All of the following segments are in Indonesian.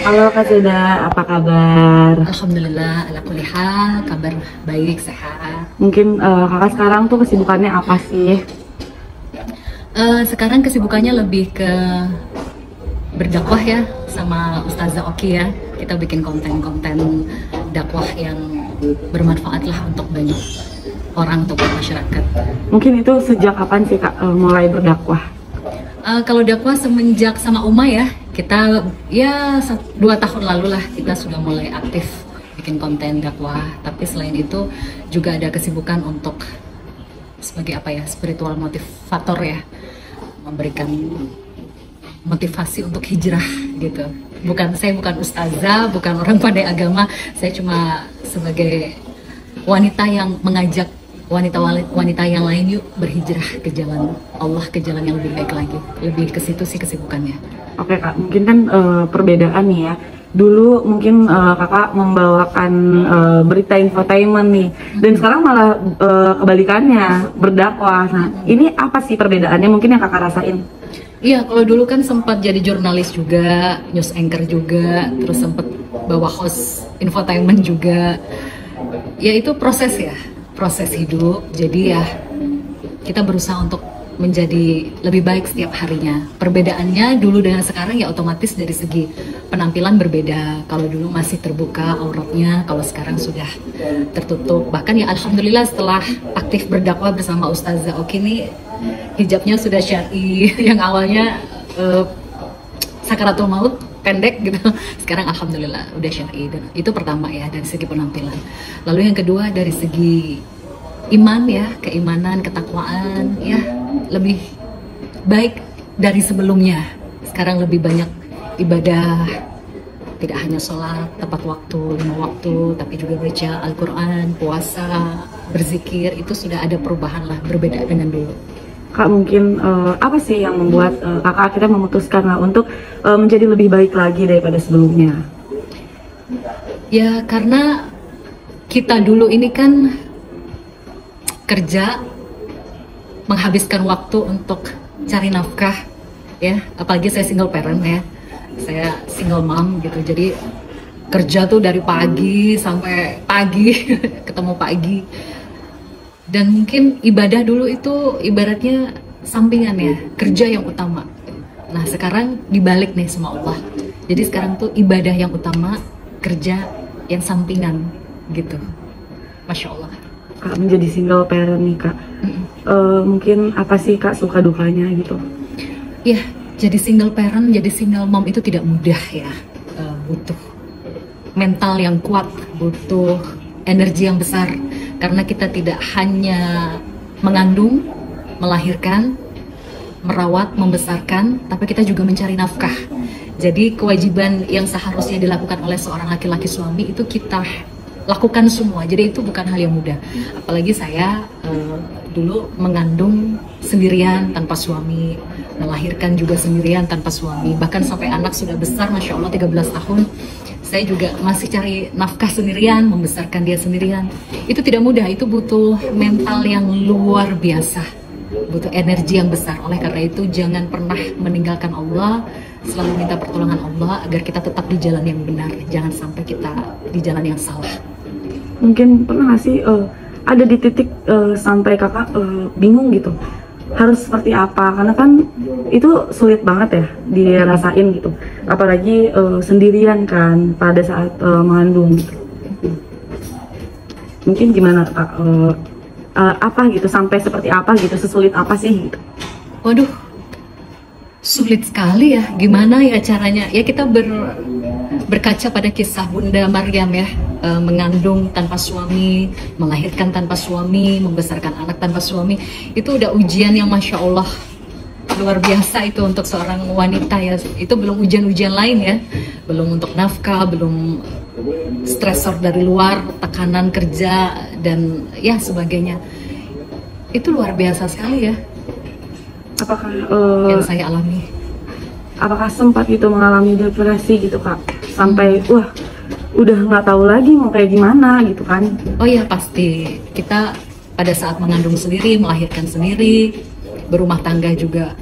Halo Kak Zeda, apa kabar? Alhamdulillah, ala kulli hal, kabar baik, sehat. Mungkin kakak sekarang tuh kesibukannya apa sih? Sekarang kesibukannya lebih ke berdakwah ya, sama Ustazah Oki ya. Kita bikin konten-konten dakwah yang bermanfaat lah untuk banyak orang, untuk masyarakat. Mungkin itu sejak kapan sih Kak mulai berdakwah? Kalau dakwah semenjak sama Uma ya, kita ya 2 tahun lalu lah kita sudah mulai aktif bikin konten dakwah. Tapi selain itu juga ada kesibukan untuk sebagai apa ya, spiritual motivator ya, memberikan motivasi untuk hijrah gitu. Saya bukan ustazah, bukan orang pandai agama, saya cuma sebagai wanita yang mengajak wanita yang lain yuk berhijrah ke jalan Allah, ke jalan yang lebih baik lagi. Lebih ke situ sih kesibukannya. Oke Kak, mungkin kan perbedaan nih ya. Dulu mungkin kakak membawakan berita infotainment nih, dan sekarang malah kebalikannya, berdakwah. Nah, ini apa sih perbedaannya mungkin yang kakak rasain? Iya, kalau dulu kan sempat jadi jurnalis juga, news anchor juga, terus sempat bawa host infotainment juga. Ya itu proses ya, proses hidup. Jadi ya kita berusaha untuk menjadi lebih baik setiap harinya. Perbedaannya dulu dengan sekarang ya otomatis dari segi penampilan berbeda. Kalau dulu masih terbuka auratnya, kalau sekarang sudah tertutup. Bahkan ya alhamdulillah setelah aktif berdakwah bersama Ustazah Oki ini, hijabnya sudah syar'i. Yang awalnya sakaratul maut, pendek gitu. Sekarang alhamdulillah udah syar'i. Dan itu pertama ya dari segi penampilan. Lalu yang kedua dari segi iman ya, keimanan, ketakwaan ya lebih baik dari sebelumnya. Sekarang lebih banyak ibadah, tidak hanya sholat tepat waktu, 5 waktu, tapi juga baca Al-Quran, puasa, berzikir. Itu sudah ada perubahan lah, berbeda dengan dulu. Kak, mungkin apa sih yang membuat kakak akhirnya memutuskan lah untuk menjadi lebih baik lagi daripada sebelumnya? Ya karena kita dulu ini kan kerja, menghabiskan waktu untuk cari nafkah ya, apalagi saya single parent ya, saya single mom gitu. Jadi kerja tuh dari pagi sampai pagi ketemu pagi, dan mungkin ibadah dulu itu ibaratnya sampingan ya, kerja yang utama. Nah sekarang dibalik nih sama Allah, jadi sekarang tuh ibadah yang utama, kerja yang sampingan gitu. Masya Allah. Kak, menjadi single parent nih Kak, mungkin apa sih Kak suka dukanya gitu? Ya, jadi single parent, jadi single mom itu tidak mudah ya. Butuh mental yang kuat, butuh energi yang besar. Karena kita tidak hanya mengandung, melahirkan, merawat, membesarkan, tapi kita juga mencari nafkah. Jadi kewajiban yang seharusnya dilakukan oleh seorang laki-laki suami itu kita lakukan semua. Jadi itu bukan hal yang mudah. Apalagi saya dulu mengandung sendirian tanpa suami, melahirkan juga sendirian tanpa suami. Bahkan sampai anak sudah besar, Masya Allah 13 tahun, saya juga masih cari nafkah sendirian, membesarkan dia sendirian. Itu tidak mudah, itu butuh mental yang luar biasa, butuh energi yang besar. Oleh karena itu jangan pernah meninggalkan Allah, selalu minta pertolongan Allah agar kita tetap di jalan yang benar, jangan sampai kita di jalan yang salah. Mungkin pernah nggak sih ada di titik sampai kakak bingung gitu harus seperti apa, karena kan itu sulit banget ya dirasain gitu, apalagi sendirian kan pada saat mengandung gitu. Mungkin gimana Kak, apa gitu, sampai seperti apa gitu, sesulit apa sih gitu? Waduh, sulit sekali ya. Gimana ya caranya? Ya kita berkaca pada kisah Bunda Maryam ya, mengandung tanpa suami, melahirkan tanpa suami, membesarkan anak tanpa suami. Itu udah ujian yang Masya Allah luar biasa itu untuk seorang wanita ya. Itu belum ujian-ujian lain ya, belum untuk nafkah, belum stresor dari luar, tekanan kerja dan ya sebagainya. Itu luar biasa sekali ya. Apakah yang saya alami? Apakah sempat gitu mengalami depresi gitu Kak, sampai wah udah nggak tahu lagi mau kayak gimana gitu kan? Oh iya pasti, kita pada saat mengandung sendiri, melahirkan sendiri, berumah tangga juga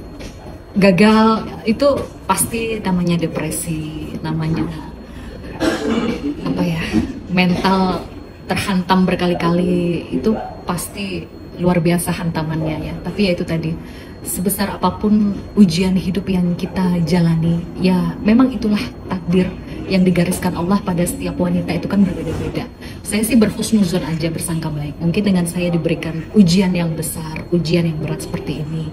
gagal itu pasti namanya depresi, namanya apa ya, mental terhantam berkali-kali, itu pasti luar biasa hantamannya ya. Tapi ya itu tadi, sebesar apapun ujian hidup yang kita jalani, ya memang itulah takdir yang digariskan Allah pada setiap wanita, itu kan berbeda-beda. Saya sih berhusnuzon aja, bersangka baik. Mungkin dengan saya diberikan ujian yang besar, ujian yang berat seperti ini,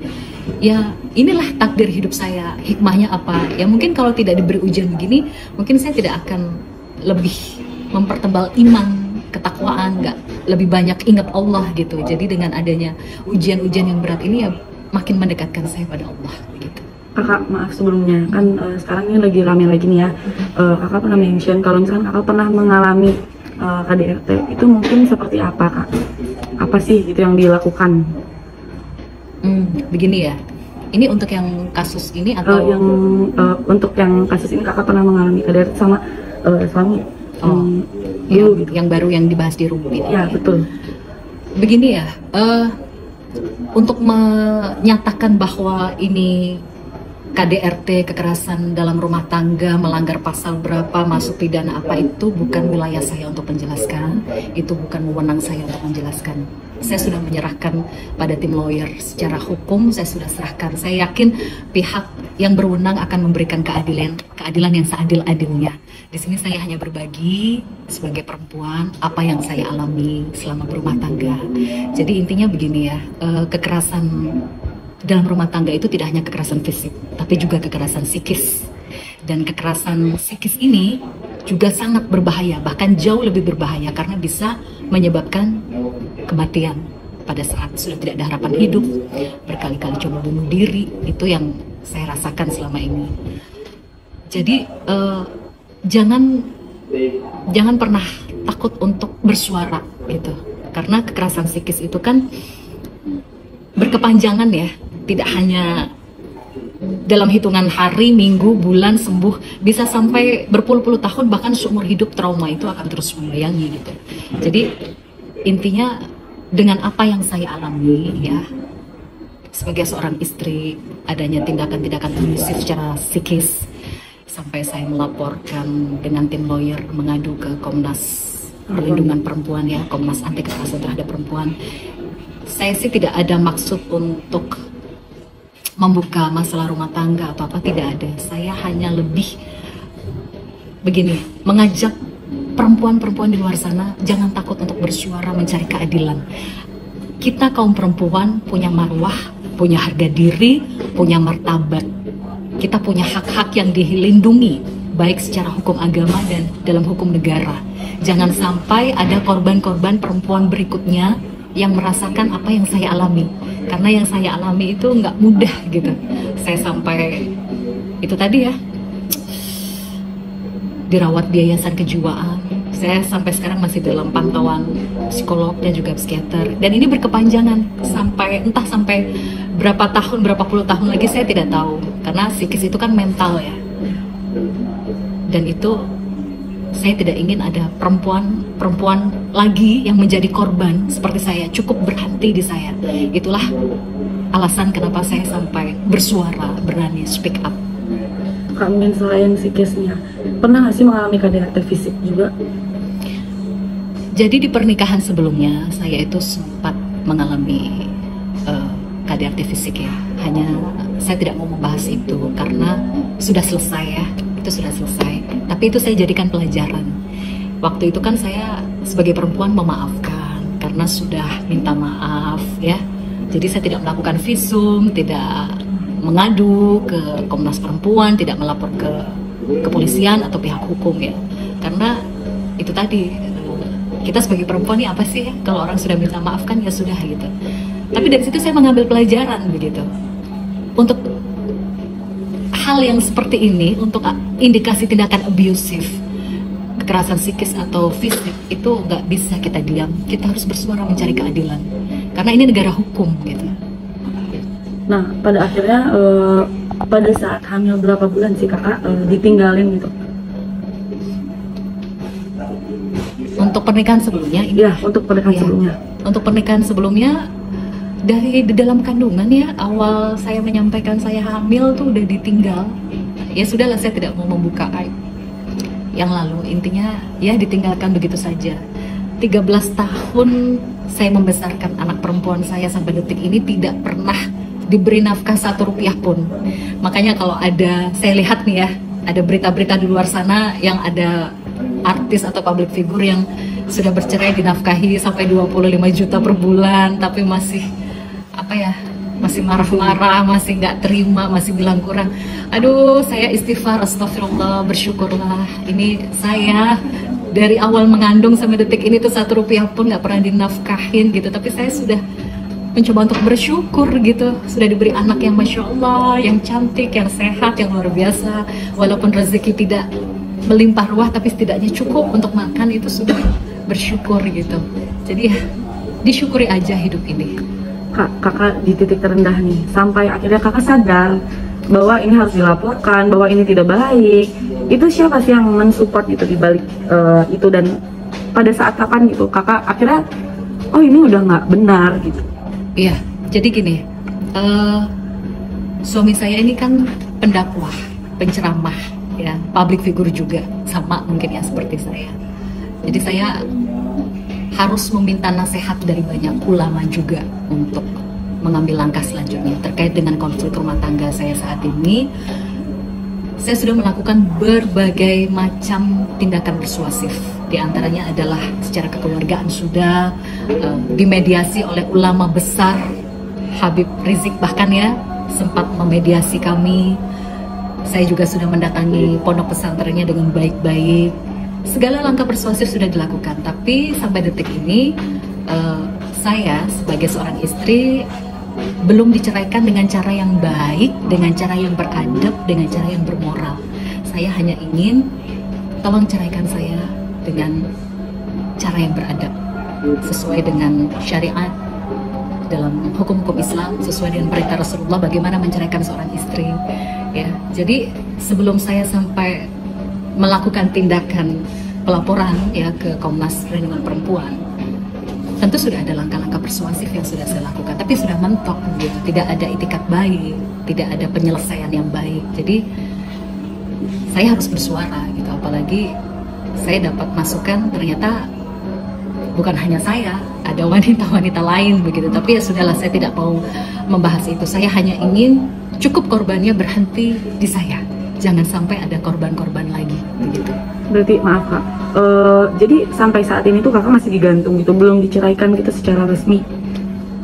ya inilah takdir hidup saya. Hikmahnya apa? Ya mungkin kalau tidak diberi ujian begini, mungkin saya tidak akan lebih mempertebal iman, ketakwaan, nggak lebih banyak ingat Allah gitu. Jadi dengan adanya ujian-ujian yang berat ini ya makin mendekatkan saya pada Allah gitu. Kakak, maaf sebelumnya, kan sekarang ini lagi rame lagi nih ya. Kakak pernah mention kalau misalkan kakak pernah mengalami KDRT, itu mungkin seperti apa kak? Apa sih gitu yang dilakukan? Begini ya, ini untuk yang kasus ini atau untuk yang kasus ini kakak pernah mengalami KDRT sama suami? Dulu gitu, yang baru yang dibahas di room ini. Ya betul. Begini ya, untuk menyatakan bahwa ini KDRT, kekerasan dalam rumah tangga, melanggar pasal berapa, masuk pidana apa, itu bukan wilayah saya untuk menjelaskan, itu bukan wewenang saya untuk menjelaskan. Saya sudah menyerahkan pada tim lawyer secara hukum, saya sudah serahkan. Saya yakin pihak yang berwenang akan memberikan keadilan yang seadil-adilnya. Di sini saya hanya berbagi sebagai perempuan apa yang saya alami selama berumah tangga. Jadi intinya begini ya, kekerasan dalam rumah tangga itu tidak hanya kekerasan fisik, tapi juga kekerasan psikis. Dan kekerasan psikis ini juga sangat berbahaya, bahkan jauh lebih berbahaya karena bisa menyebabkan kematian pada saat sudah tidak ada harapan hidup, berkali-kali coba bunuh diri. Itu yang saya rasakan selama ini. Jadi jangan pernah takut untuk bersuara gitu, karena kekerasan psikis itu kan berkepanjangan ya, tidak hanya dalam hitungan hari, minggu, bulan sembuh, bisa sampai berpuluh-puluh tahun, bahkan seumur hidup trauma itu akan terus membayangi gitu. Jadi intinya dengan apa yang saya alami ya, sebagai seorang istri, adanya tindakan-tindakan abusif secara psikis, sampai saya melaporkan dengan tim lawyer, mengadu ke Komnas Perlindungan Perempuan ya, Komnas Anti Kekerasan Terhadap Perempuan. Saya sih tidak ada maksud untuk membuka masalah rumah tangga atau apa, tidak ada. Saya hanya lebih begini, mengajak perempuan-perempuan di luar sana jangan takut untuk bersuara mencari keadilan. Kita kaum perempuan punya marwah, punya harga diri, punya martabat. Kita punya hak-hak yang dilindungi baik secara hukum agama dan dalam hukum negara. Jangan sampai ada korban-korban perempuan berikutnya yang merasakan apa yang saya alami, karena yang saya alami itu nggak mudah gitu. Saya sampai itu tadi ya, dirawat di yayasan kejiwaan. Saya sampai sekarang masih dalam pantauan psikolog dan juga psikiater, dan ini berkepanjangan sampai entah sampai berapa tahun, berapa puluh tahun lagi saya tidak tahu, karena psikis itu kan mental ya. Dan itu saya tidak ingin ada perempuan lagi yang menjadi korban seperti saya. Cukup berhenti di saya. Itulah alasan kenapa saya sampai bersuara, berani speak up. Kak, mungkin selain psikisnya, pernah nggak sih mengalami KDRT fisik juga? Jadi di pernikahan sebelumnya saya itu sempat mengalami KDRT fisik ya. Hanya saya tidak mau membahas itu karena sudah selesai ya. Itu sudah selesai. Tapi itu saya jadikan pelajaran. Waktu itu kan saya sebagai perempuan memaafkan karena sudah minta maaf ya. Jadi saya tidak melakukan visum, tidak mengadu ke Komnas Perempuan, tidak melapor ke kepolisian atau pihak hukum ya. Karena itu tadi, kita sebagai perempuan ini apa sih ya, kalau orang sudah minta maaf kan ya sudah gitu. Tapi dari situ saya mengambil pelajaran begitu. Untuk hal yang seperti ini, untuk indikasi tindakan abusif, kekerasan psikis atau fisik, itu nggak bisa kita diam. Kita harus bersuara mencari keadilan, karena ini negara hukum gitu. Nah, pada akhirnya pada saat hamil berapa bulan sih kakak ditinggalin gitu? Untuk pernikahan sebelumnya ini? Ya, untuk pernikahan sebelumnya. Untuk pernikahan sebelumnya Dari di dalam kandungan ya, awal saya menyampaikan saya hamil tuh udah ditinggal. Ya sudahlah, saya tidak mau membuka aib yang lalu. Intinya ya ditinggalkan begitu saja. 13 tahun saya membesarkan anak perempuan saya sampai detik ini tidak pernah diberi nafkah 1 rupiah pun. Makanya kalau ada, saya lihat nih ya, ada berita-berita di luar sana yang ada artis atau public figure yang sudah bercerai dinafkahi sampai 25 juta per bulan, tapi masih apa ya, masih marah-marah, masih nggak terima, masih bilang kurang. Aduh, saya istighfar, astagfirullah, bersyukurlah. Ini saya dari awal mengandung sampai detik ini tuh 1 rupiah pun nggak pernah dinafkahin gitu. Tapi saya sudah mencoba untuk bersyukur gitu. Sudah diberi anak yang masya Allah, yang cantik, yang sehat, yang luar biasa. Walaupun rezeki tidak melimpah ruah, tapi setidaknya cukup untuk makan, itu sudah bersyukur gitu. Jadi ya disyukuri aja hidup ini. Kakak di titik terendah nih, sampai akhirnya kakak sadar bahwa ini harus dilaporkan, bahwa ini tidak baik. Itu siapa sih yang mensupport gitu di balik itu, dan pada saat kapan gitu kakak akhirnya oh ini udah nggak benar gitu? Iya, jadi gini, suami saya ini kan pendakwah, penceramah, ya, public figure juga, sama mungkin ya seperti saya. Jadi saya harus meminta nasihat dari banyak ulama juga untuk mengambil langkah selanjutnya terkait dengan konflik rumah tangga saya saat ini. Saya sudah melakukan berbagai macam tindakan persuasif. Di antaranya adalah secara kekeluargaan sudah dimediasi oleh ulama besar, Habib Rizik bahkan ya sempat memediasi kami. Saya juga sudah mendatangi pondok pesantrennya dengan baik-baik. Segala langkah persuasif sudah dilakukan, tapi sampai detik ini saya sebagai seorang istri belum diceraikan dengan cara yang baik, dengan cara yang beradab, dengan cara yang bermoral. Saya hanya ingin tolong ceraikan saya dengan cara yang beradab, sesuai dengan syariat dalam hukum-hukum Islam, sesuai dengan perintah Rasulullah bagaimana menceraikan seorang istri. Ya, jadi sebelum saya sampai melakukan tindakan pelaporan ya ke Komnas Perlindungan Perempuan, tentu sudah ada langkah-langkah persuasif yang sudah saya lakukan, tapi sudah mentok gitu, tidak ada itikat baik, tidak ada penyelesaian yang baik. Jadi saya harus bersuara gitu, apalagi saya dapat masukan ternyata bukan hanya saya, ada wanita-wanita lain begitu. Tapi ya sudahlah, saya tidak mau membahas itu. Saya hanya ingin cukup korbannya berhenti di saya, jangan sampai ada korban-korban lagi begitu. Berarti maaf kak, jadi sampai saat ini tuh kakak masih digantung gitu, belum diceraikan gitu secara resmi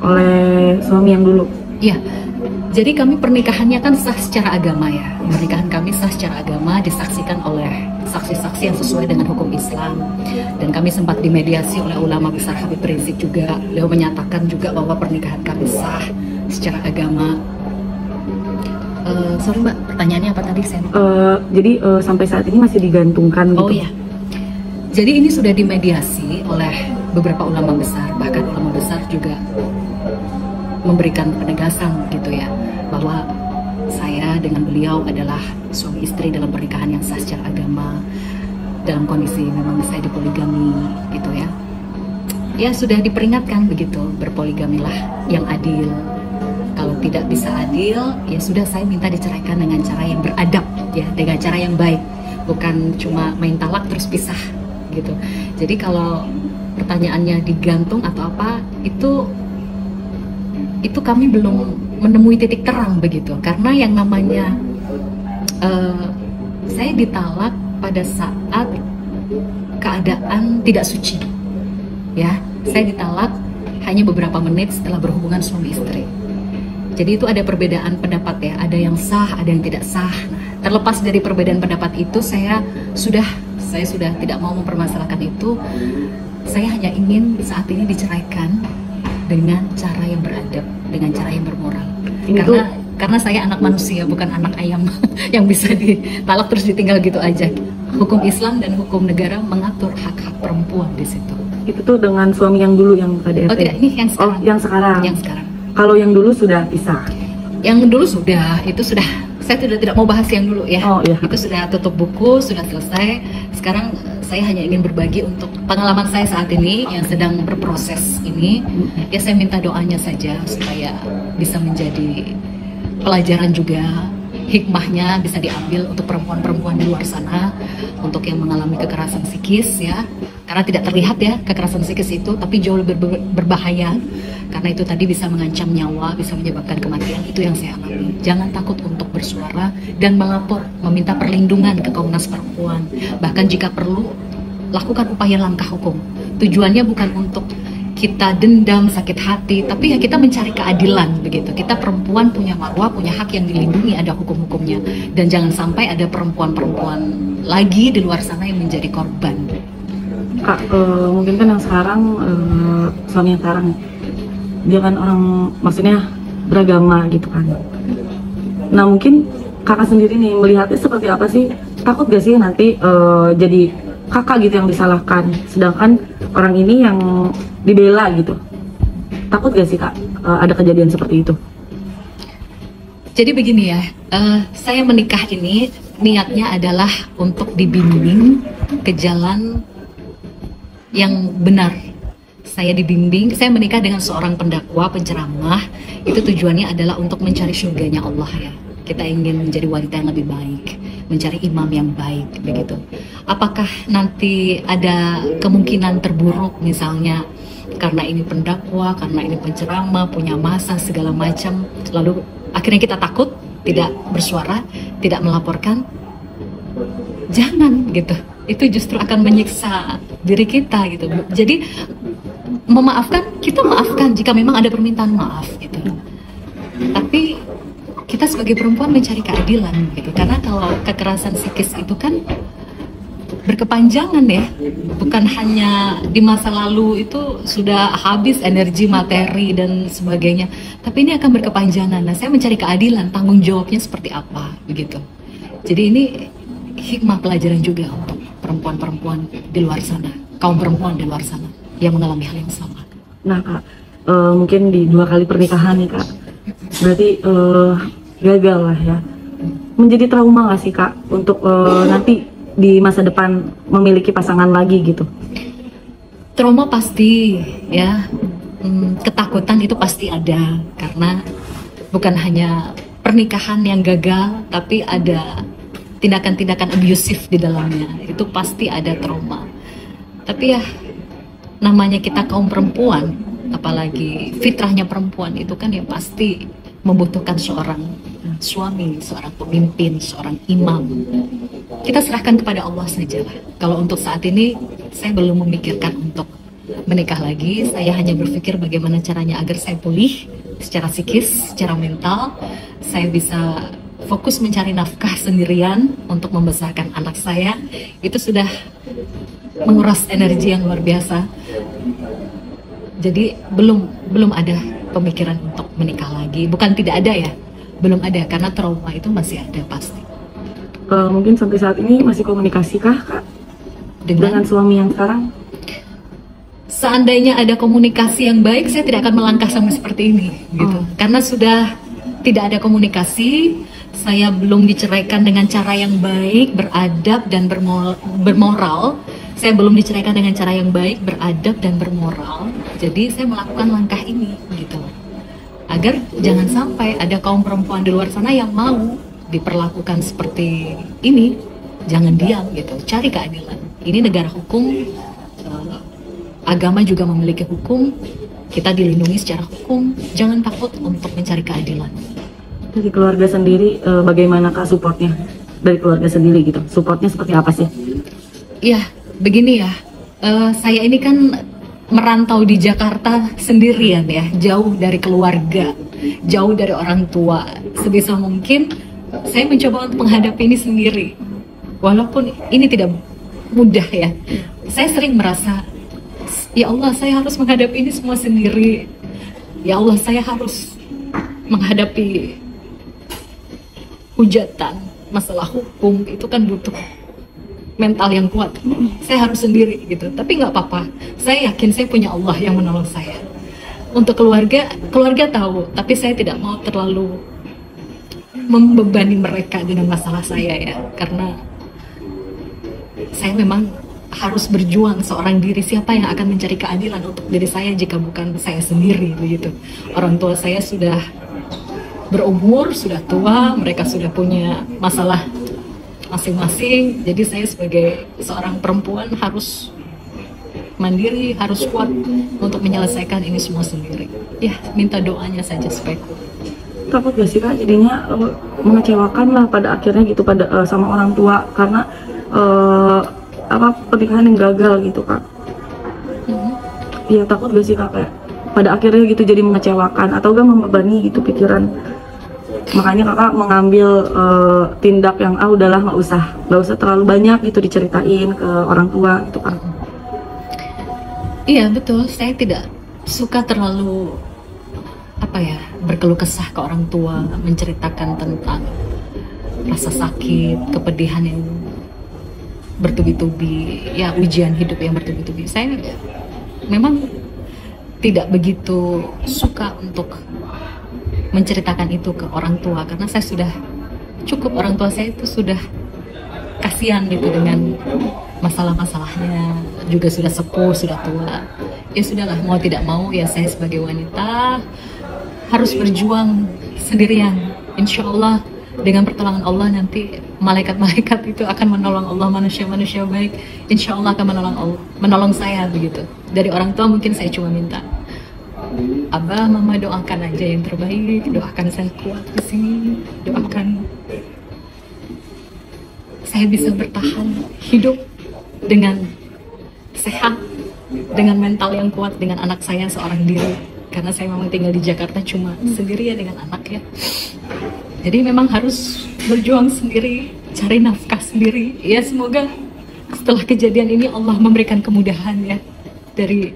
oleh suami yang dulu? Iya, jadi kami pernikahannya kan sah secara agama ya. Pernikahan kami sah secara agama, disaksikan oleh saksi-saksi yang sesuai dengan hukum Islam. Dan kami sempat dimediasi oleh ulama besar Habib Rizik juga. Beliau menyatakan juga bahwa pernikahan kami sah secara agama. Sorry mbak, pertanyaannya apa tadi saya? Jadi sampai saat ini masih digantungkan gitu? Oh iya, jadi ini sudah dimediasi oleh beberapa ulama besar, bahkan ulama besar juga memberikan penegasan gitu ya, bahwa saya dengan beliau adalah suami istri dalam pernikahan yang sah secara agama, dalam kondisi memang saya dipoligami gitu ya. Ya sudah diperingatkan begitu, berpoligamilah yang adil. Kalau tidak bisa adil, ya sudah, saya minta diceraikan dengan cara yang beradab ya, dengan cara yang baik, bukan cuma main talak terus pisah gitu. Jadi kalau pertanyaannya digantung atau apa, itu kami belum menemui titik terang begitu, karena yang namanya saya ditalak pada saat keadaan tidak suci ya. Saya ditalak hanya beberapa menit setelah berhubungan suami istri. Jadi itu ada perbedaan pendapat ya, ada yang sah, ada yang tidak sah. Nah, terlepas dari perbedaan pendapat itu, saya sudah tidak mau mempermasalahkan itu. Saya hanya ingin saat ini diceraikan dengan cara yang beradab, dengan cara yang bermoral. Karena saya anak manusia, bukan anak ayam yang bisa ditalak terus ditinggal gitu aja. Hukum Islam dan hukum negara mengatur hak-hak perempuan di situ. Itu tuh dengan suami yang dulu yang KDRT? Oh tidak, ini yang sekarang. Oh, yang sekarang. Yang sekarang. Kalau yang dulu sudah pisah? Yang dulu sudah, itu sudah, saya tidak mau bahas yang dulu ya. Oh iya. Itu sudah tutup buku, sudah selesai. Sekarang saya hanya ingin berbagi untuk pengalaman saya saat ini yang sedang berproses ini. Ya saya minta doanya saja supaya bisa menjadi pelajaran juga, hikmahnya bisa diambil untuk perempuan-perempuan di luar sana, untuk yang mengalami kekerasan psikis ya. Karena tidak terlihat ya kekerasan psikis itu, tapi jauh lebih berbahaya. Karena itu tadi bisa mengancam nyawa, bisa menyebabkan kematian. Itu yang saya alami. Jangan takut untuk bersuara dan melapor, meminta perlindungan ke Komnas Perempuan. Bahkan jika perlu, lakukan upaya langkah hukum. Tujuannya bukan untuk kita dendam, sakit hati, tapi ya kita mencari keadilan begitu. Kita perempuan punya marwah, punya hak yang dilindungi, ada hukum-hukumnya. Dan jangan sampai ada perempuan-perempuan lagi di luar sana yang menjadi korban. Kak, mungkin kan yang sekarang suami yang sekarang dia kan orang, maksudnya beragama gitu kan. Nah mungkin kakak sendiri nih melihatnya seperti apa sih? Takut gak sih nanti jadi kakak gitu yang disalahkan, sedangkan orang ini yang dibela gitu? Takut gak sih kak ada kejadian seperti itu? Jadi begini ya, saya menikah ini niatnya adalah untuk dibimbing ke jalan yang benar. Saya dibimbing, saya menikah dengan seorang pendakwa, penceramah. Itu tujuannya adalah untuk mencari surganya Allah ya. Kita ingin menjadi wanita yang lebih baik, mencari imam yang baik, begitu. Apakah nanti ada kemungkinan terburuk misalnya karena ini pendakwa, karena ini penceramah, punya masa segala macam, lalu akhirnya kita takut, tidak bersuara, tidak melaporkan? Jangan gitu. Itu justru akan menyiksa diri kita gitu. Jadi memaafkan, kita maafkan jika memang ada permintaan maaf gitu. Tapi kita sebagai perempuan mencari keadilan gitu. Karena kalau kekerasan psikis itu kan berkepanjangan ya. Bukan hanya di masa lalu itu sudah habis energi, materi dan sebagainya. Tapi ini akan berkepanjangan. Nah, saya mencari keadilan, tanggung jawabnya seperti apa begitu. Jadi ini hikmah pelajaran juga untuk perempuan-perempuan di luar sana, kaum perempuan di luar sana yang mengalami hal yang sama. Nah kak, mungkin di 2 kali pernikahan nih kak, berarti gagal lah ya. Menjadi trauma nggak sih kak untuk nanti di masa depan memiliki pasangan lagi gitu? Trauma pasti ya, ketakutan itu pasti ada karena bukan hanya pernikahan yang gagal, tapi ada tindakan-tindakan abusif di dalamnya. Itu pasti ada trauma. Tapi ya namanya kita kaum perempuan, apalagi fitrahnya perempuan itu kan ya pasti membutuhkan seorang suami, seorang pemimpin, seorang imam. Kita serahkan kepada Allah saja lah. Kalau untuk saat ini saya belum memikirkan untuk menikah lagi. Saya hanya berpikir bagaimana caranya agar saya pulih secara psikis, secara mental. Saya bisa fokus mencari nafkah sendirian untuk membesarkan anak saya. Itu sudah menguras energi yang luar biasa. Jadi belum ada pemikiran untuk menikah lagi. Bukan tidak ada ya, belum ada karena trauma itu masih ada pasti. Mungkin sampai saat ini masih komunikasi kah kak dengan suami yang sekarang? Seandainya ada komunikasi yang baik, saya tidak akan melangkah sama seperti ini gitu. Karena sudah tidak ada komunikasi. Saya belum diceraikan dengan cara yang baik, beradab dan bermoral. Saya belum diceraikan dengan cara yang baik, beradab dan bermoral. Jadi saya melakukan langkah ini gitu. Agar jangan sampai ada kaum perempuan di luar sana yang mau diperlakukan seperti ini. Jangan diam gitu, cari keadilan. Ini negara hukum, agama juga memiliki hukum. Kita dilindungi secara hukum. Jangan takut untuk mencari keadilan. Dari keluarga sendiri, bagaimana kak supportnya dari keluarga sendiri gitu? Supportnya seperti apa sih? Iya, begini ya. Saya ini kan merantau di Jakarta sendirian ya, jauh dari keluarga, jauh dari orang tua. Sebisa mungkin saya mencoba untuk menghadapi ini sendiri. Walaupun ini tidak mudah ya. Saya sering merasa, ya Allah saya harus menghadapi ini semua sendiri. Ya Allah saya harus menghadapi hujatan, masalah hukum, itu kan butuh mental yang kuat. Saya harus sendiri gitu, tapi nggak apa-apa. Saya yakin saya punya Allah yang menolong saya. Untuk keluarga tahu, tapi saya tidak mau terlalu membebani mereka dengan masalah saya ya, karena saya memang harus berjuang seorang diri. Siapa yang akan mencari keadilan untuk diri saya jika bukan saya sendiri begitu. Orang tua saya sudah berumur, sudah tua, mereka sudah punya masalah masing-masing. Jadi saya sebagai seorang perempuan harus mandiri, harus kuat untuk menyelesaikan ini semua sendiri. Ya, minta doanya saja supaya kuat. Takut gak sih Kak jadinya mengecewakan lah pada akhirnya gitu pada sama orang tua karena pernikahan yang gagal gitu Kak. Iya takut gak sih Kak kayak pada akhirnya gitu jadi mengecewakan atau gak membebani gitu pikiran. Makanya Kakak mengambil tindak yang udahlah nggak usah terlalu banyak gitu diceritain ke orang tua gitu Kak. Iya betul, saya tidak suka terlalu berkeluh kesah ke orang tua, menceritakan tentang rasa sakit, kepedihan yang bertubi-tubi, ya ujian hidup yang bertubi-tubi. Saya memang tidak begitu suka untuk menceritakan itu ke orang tua karena saya sudah cukup, orang tua saya itu sudah kasihan gitu dengan masalah-masalahnya, juga sudah sepuh, sudah tua. Ya sudahlah, mau tidak mau ya saya sebagai wanita harus berjuang sendirian. Insya Allah dengan pertolongan Allah nanti malaikat-malaikat itu akan menolong Allah, manusia-manusia baik insya Allah akan menolong saya begitu. Dari orang tua mungkin saya cuma minta, Abah, Mama doakan aja yang terbaik, doakan saya kuat di sini, doakan saya bisa bertahan hidup dengan sehat, dengan mental yang kuat, dengan anak saya seorang diri. Karena saya memang tinggal di Jakarta cuma sendiri ya dengan anak ya. Jadi memang harus berjuang sendiri, cari nafkah sendiri. Ya semoga setelah kejadian ini Allah memberikan kemudahan ya dari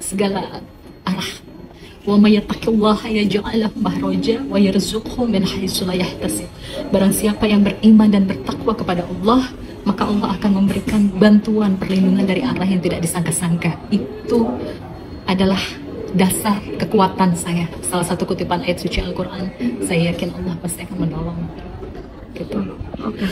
segala arah. Wa may yattaqillaha yaj'al lahu makhraja wa yarzuqhu min haitsu la yahtasib. Barang siapa yang beriman dan bertakwa kepada Allah, maka Allah akan memberikan bantuan perlindungan dari arah yang tidak disangka-sangka. Itu adalah dasar kekuatan saya. Salah satu kutipan ayat suci Al-Quran, saya yakin Allah pasti akan menolong gitu. Oke.